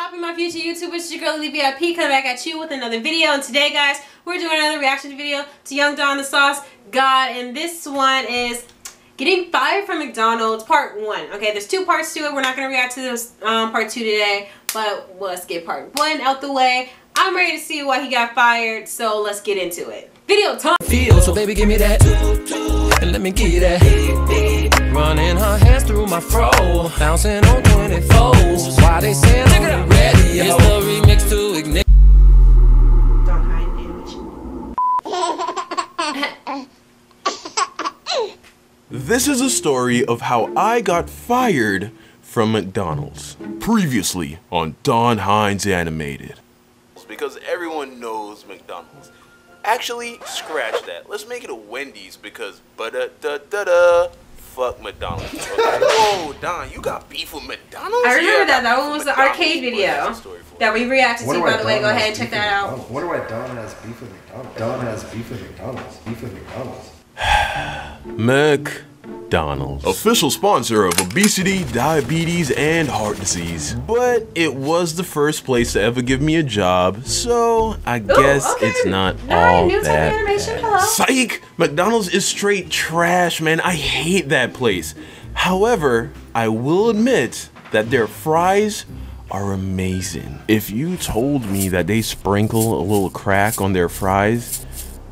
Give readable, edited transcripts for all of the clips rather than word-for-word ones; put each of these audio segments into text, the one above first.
poppin', my future YouTubers? It's your girl V.I.P coming back at you with another video. And today, guys, we're doing another reaction video to Young Don the Sauce God. And this one is getting fired from McDonald's part 1. Okay, there's 2 parts to it. We're not going to react to this part 2 today. But let's get part 1 out the way. I'm ready to see why he got fired. So let's get into it. Video time. Feel so, baby, give me that, and let me give you that. Running her hands through my fro, bouncing on 24s. Why they say I'm ready? It's the remix to ignite. Don't hide image. This is a story of how I got fired from McDonald's. Previously on Don Hines Animated. Because everyone knows McDonald's. Actually, scratch that. Let's make it a Wendy's because fuck McDonald's. Okay? Whoa, Don, you got beef with McDonald's? I remember that. That one was the arcade video that we reacted to, by the way. Go ahead and check that out. I wonder why Don has beef with McDonald's. Don has beef with McDonald's. Beef with McDonald's. McDonald's. Official sponsor of obesity, diabetes, and heart disease. But it was the first place to ever give me a job, so I guess it's not all that bad. Psych! McDonald's is straight trash, man. I hate that place. However, I will admit that their fries are amazing. If you told me that they sprinkle a little crack on their fries,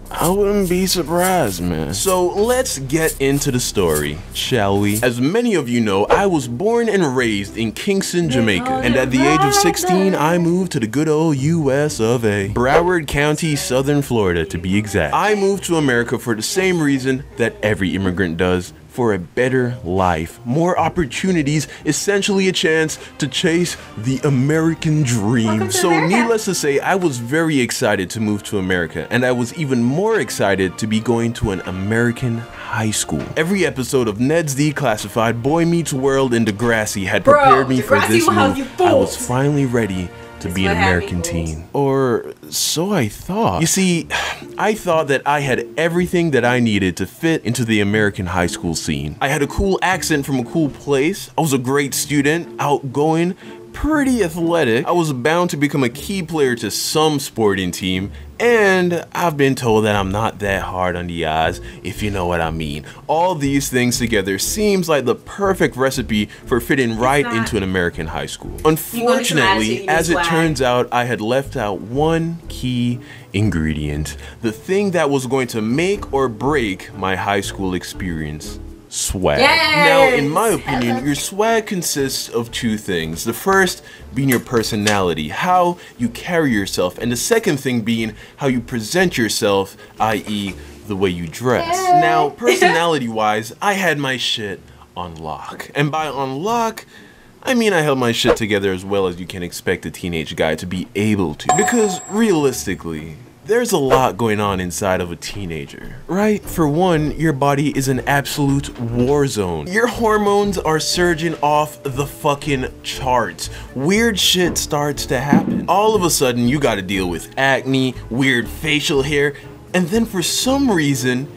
I wouldn't be surprised, man. So let's get into the story, shall we? As many of you know, I was born and raised in Kingston, Jamaica. And at the age of 16, I moved to the good old US of A. Broward County, Southern Florida, to be exact. I moved to America for the same reason that every immigrant does. For a better life, more opportunities, essentially a chance to chase the American dream. So needless to say, I was very excited to move to America, and I was even more excited to be going to an American high school. Every episode of Ned's Declassified, Boy Meets World, and Degrassi had prepared me for this move. I was finally ready to be an American teen. Or so I thought. You see, I thought that I had everything that I needed to fit into the American high school scene. I had a cool accent from a cool place. I was a great student, outgoing, pretty athletic. I was bound to become a key player to some sporting team, and I've been told that I'm not that hard on the eyes, if you know what I mean. All these things together seems like the perfect recipe for fitting right into an American high school. Unfortunately, as it turns out, I had left out one key ingredient, the thing that was going to make or break my high school experience. Swag. Now, in my opinion, your swag consists of 2 things. The first being your personality, how you carry yourself, and the second thing being how you present yourself, i.e. the way you dress. Now, personality-wise, I had my shit on lock. And by on lock, I mean I held my shit together as well as you can expect a teenage guy to be able to. Because realistically, there's a lot going on inside of a teenager, right? For one, your body is an absolute war zone. Your hormones are surging off the fucking charts. Weird shit starts to happen. All of a sudden, you gotta deal with acne, weird facial hair, and then for some reason,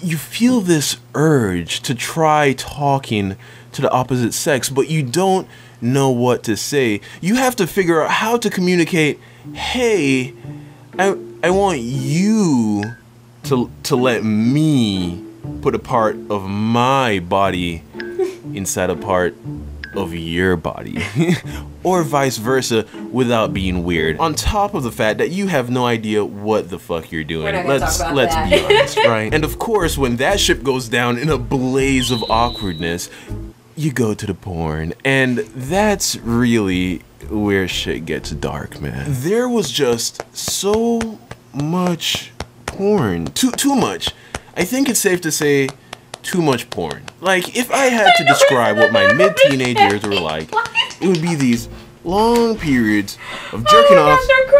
you feel this urge to try talking to the opposite sex, but you don't know what to say. You have to figure out how to communicate, hey, I want you to let me put a part of my body inside a part of your body. Or vice versa without being weird. On top of the fact that you have no idea what the fuck you're doing. Let's be honest, right? And of course, when that ship goes down in a blaze of awkwardness, you go to the porn. And that's really where shit gets dark, man. There was just so much porn. Too much. I think it's safe to say too much porn. Like, if I had to describe what my mid-teenage years were like, it would be these long periods of jerking off,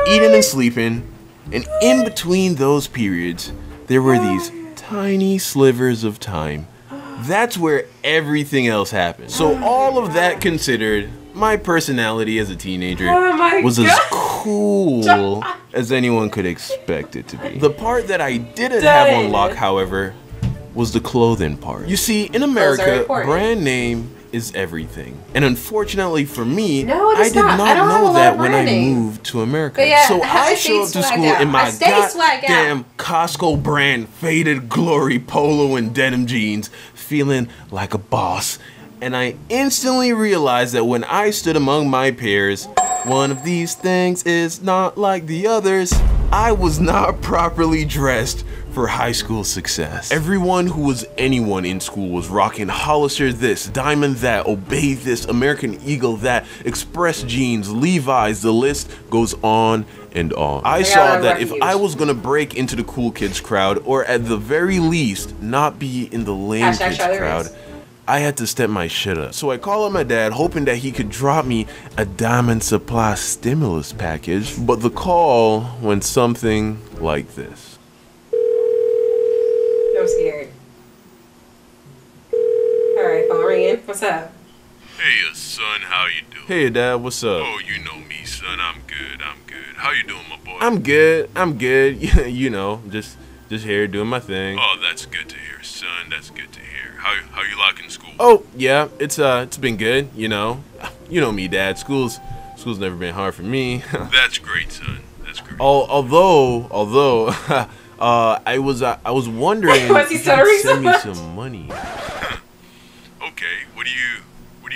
eating and sleeping, and in between those periods, there were these tiny slivers of time. That's where everything else happened. So all of that considered, my personality as a teenager was as cool as anyone could expect it to be. The part that I didn't have on lock, however, was the clothing part. You see, in America, brand name is everything. And unfortunately for me, No, it I is did not. I not don't have a know lot that of when I branding. moved to America. But yeah, So I I stayed show up to swagged school out. in I my stayed swagged out. goddamn Costco brand faded glory polo and denim jeans, feeling like a boss. And I instantly realized that when I stood among my peers, one of these things is not like the others. I was not properly dressed for high school success. Everyone who was anyone in school was rocking Hollister this, Diamond that, Obey this, American Eagle that, Express jeans, Levi's, the list goes on and on. I saw that if I was gonna break into the cool kids crowd, or at the very least, not be in the lame kids crowd, I had to step my shit up. So I called up my dad, hoping that he could drop me a Diamond Supply stimulus package, but the call went something like this. I'm scared. Alright, phone ringing. What's up? Hey, son, how you doing? Hey, Dad, what's up? Oh, you know me, son. I'm good. How you doing, my boy? I'm good. You know, just here doing my thing. Oh, that's good to hear, son. That's good to hear. How you liking school? Oh, yeah, it's been good, you know. You know me, Dad. School's never been hard for me. That's great, son. That's great. Although I was wondering Why is he if you could stuttering so send me much? some money. Okay, what do you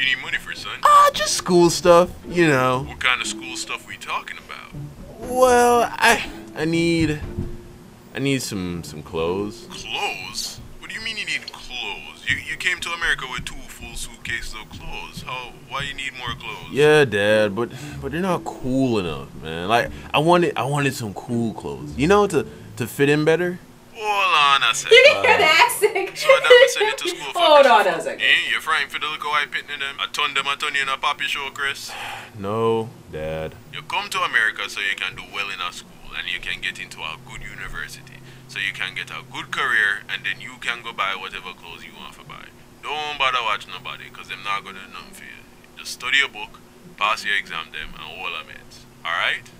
need money for, son? Just school stuff, you know. What kind of school stuff we talking about? Well, I need some clothes. Clothes? What do you mean you need clothes? You came to America with 2 full suitcases of clothes. Why you need more clothes? Yeah, Dad, but they're not cool enough, man. Like I wanted some cool clothes. You know, to fit in better. Hold on a second. You can hear the accent. So that send you to school for Hold on a second. You're frying for the little white pitting them. I turn you in a poppy show, Chris. No, Dad. You come to America so you can do well in a school and you can get into a good university. So you can get a good career and then you can go buy whatever clothes you want to buy. Don't bother watch nobody because they're not going to do nothing for you. Just study a book, pass your exam them, and all of it. Alright?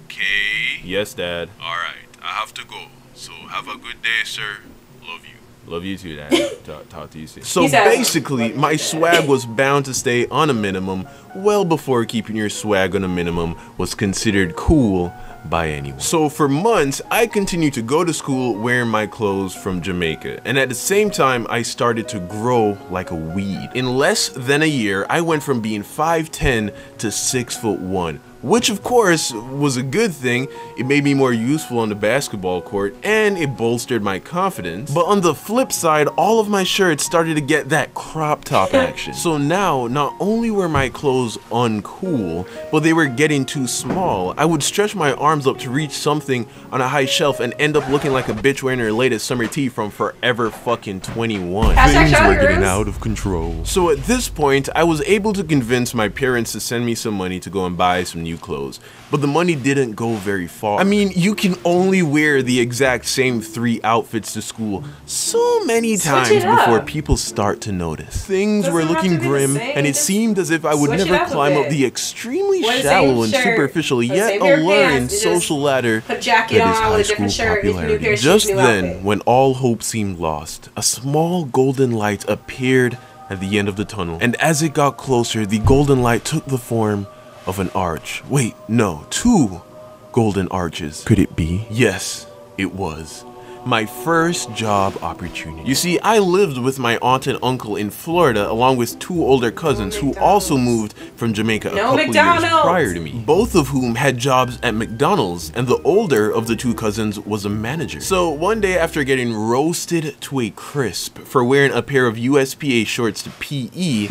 Okay. Yes, Dad. Alright, I have to go. So have a good day, sir. Love you. Love you too, Dad. Talk to you soon. So basically, my swag was bound to stay on a minimum well before keeping your swag on a minimum was considered cool by anyone. So for months, I continued to go to school wearing my clothes from Jamaica, and at the same time, I started to grow like a weed. In less than a year, I went from being 5'10" to 6'1", which of course was a good thing. It made me more useful on the basketball court and it bolstered my confidence. But on the flip side, all of my shirts started to get that crop top action. So now, not only were my clothes uncool, but they were getting too small. I would stretch my arms up to reach something on a high shelf and end up looking like a bitch wearing her latest summer tee from Forever fucking 21. Things were getting out of control. So at this point, I was able to convince my parents to send me some money to go and buy some new clothes, but the money didn't go very far. I mean, you can only wear the exact same 3 outfits to school so many times before people start to notice. Things were looking grim, and it seemed as if I would never climb up the extremely shallow and superficial yet alluring social ladder that is high school popularity. Just then, when all hope seemed lost, a small golden light appeared at the end of the tunnel, and as it got closer, the golden light took the form of an arch. Wait, no, 2 golden arches. Could it be? Yes, it was. My first job opportunity. You see, I lived with my aunt and uncle in Florida along with 2 older cousins who also moved from Jamaica a couple years prior to me, both of whom had jobs at McDonald's, and the older of the 2 cousins was a manager. So one day, after getting roasted to a crisp for wearing a pair of USPA shorts to PE,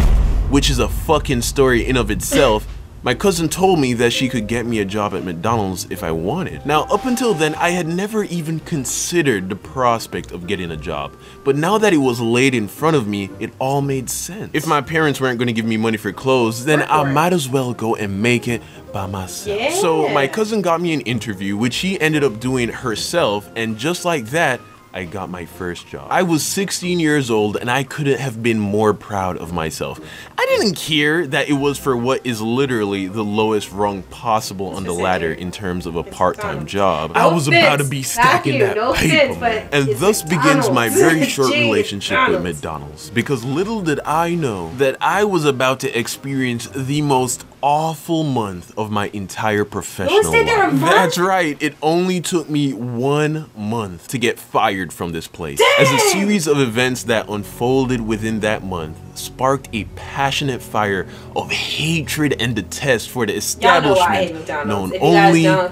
which is a fucking story in of itself, my cousin told me that she could get me a job at McDonald's if I wanted. Now, up until then, I had never even considered the prospect of getting a job. But now that it was laid in front of me, it all made sense. If my parents weren't going to give me money for clothes, then I might as well go and make it by myself. So my cousin got me an interview, which she ended up doing herself, and just like that, I got my first job. I was 16 years old and I couldn't have been more proud of myself. I didn't care that it was for what is literally the lowest rung possible on the ladder in terms of a part-time job. I was about to be stacking that paper, man. And thus begins my very short relationship with McDonald's. Because little did I know that I was about to experience the most awful month of my entire professional life. That's right, it only took me 1 month to get fired from this place. Dang. As a series of events that unfolded within that month sparked a passionate fire of hatred and detest for the establishment known only as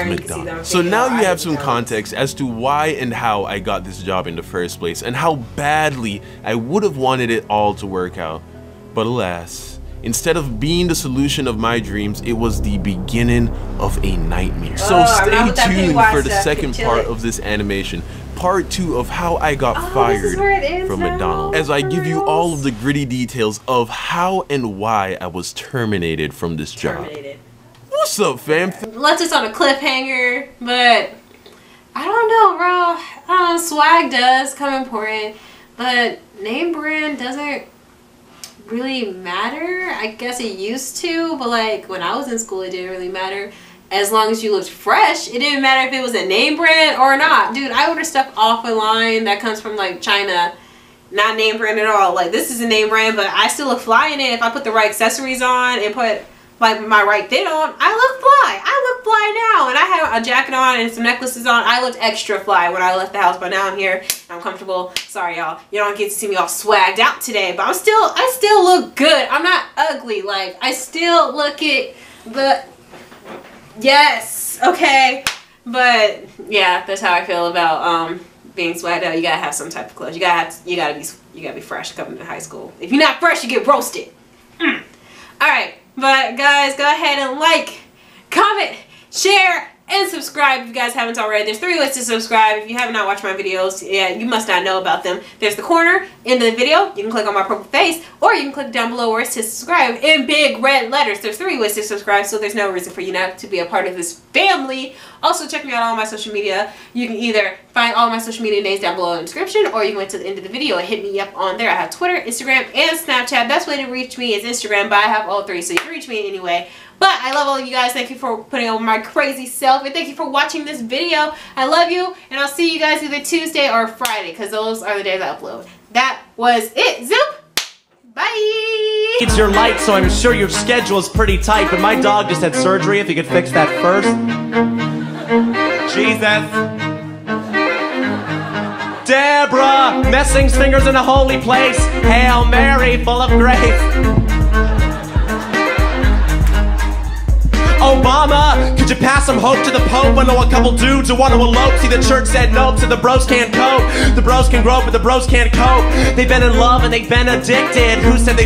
McDonald's. So now you have some context as to why and how I got this job in the first place and how badly I would have wanted it all to work out. But alas, instead of being the solution of my dreams, it was the beginning of a nightmare. So stay tuned for the second part of this animation, part 2 of how I got fired from McDonald's, as I give you all of the gritty details of how and why I was terminated from this job. What's up, fam? Left us on a cliffhanger, but I don't know, bro. Swag does come important, but name brand doesn't really matter. I guess it used to, but like when I was in school it didn't really matter. As long as you looked fresh, it didn't matter if it was a name brand or not. Dude, I order stuff off a line that comes from like China, not name brand at all. Like this is a name brand, but I still look fly in it if I put the right accessories on and put like my right fit on. I look fly. I look fly now, and I have a jacket on and some necklaces on. I looked extra fly when I left the house, but now I'm here. I'm comfortable. Sorry, y'all. You don't get to see me all swagged out today, but I still look good. I'm not ugly. Like I still look at the yes, okay. But yeah, that's how I feel about being swagged out. You gotta have some type of clothes. You gotta be fresh coming to high school. If you're not fresh, you get roasted. All right. But guys, go ahead and like, comment, share, and subscribe if you guys haven't already. There's 3 ways to subscribe. If you have not watched my videos, yeah, you must not know about them. There's the corner, end of the video. You can click on my purple face, or you can click down below where it says subscribe in big red letters. There's 3 ways to subscribe, so there's no reason for you not to be a part of this family. Also, check me out on all my social media. You can either find all my social media names down below in the description, or you can wait to the end of the video and hit me up on there. I have Twitter, Instagram, and Snapchat. Best way to reach me is Instagram, but I have all 3, so you can reach me anyway. But I love all of you guys. Thank you for putting on my crazy self, and thank you for watching this video. I love you, and I'll see you guys either Tuesday or Friday, because those are the days I upload. That was it. Zoop! Bye! It's your light, so I'm sure your schedule is pretty tight, but my dog just had surgery. If you could fix that first. Jesus. Deborah, Messing's fingers in a holy place. Hail Mary, full of grace. Obama, could you pass some hope to the Pope? I know a couple dudes who want to elope. See, the church said nope, so the bros can't cope. The bros can grow, but the bros can't cope. They've been in love and they've been addicted. Who said they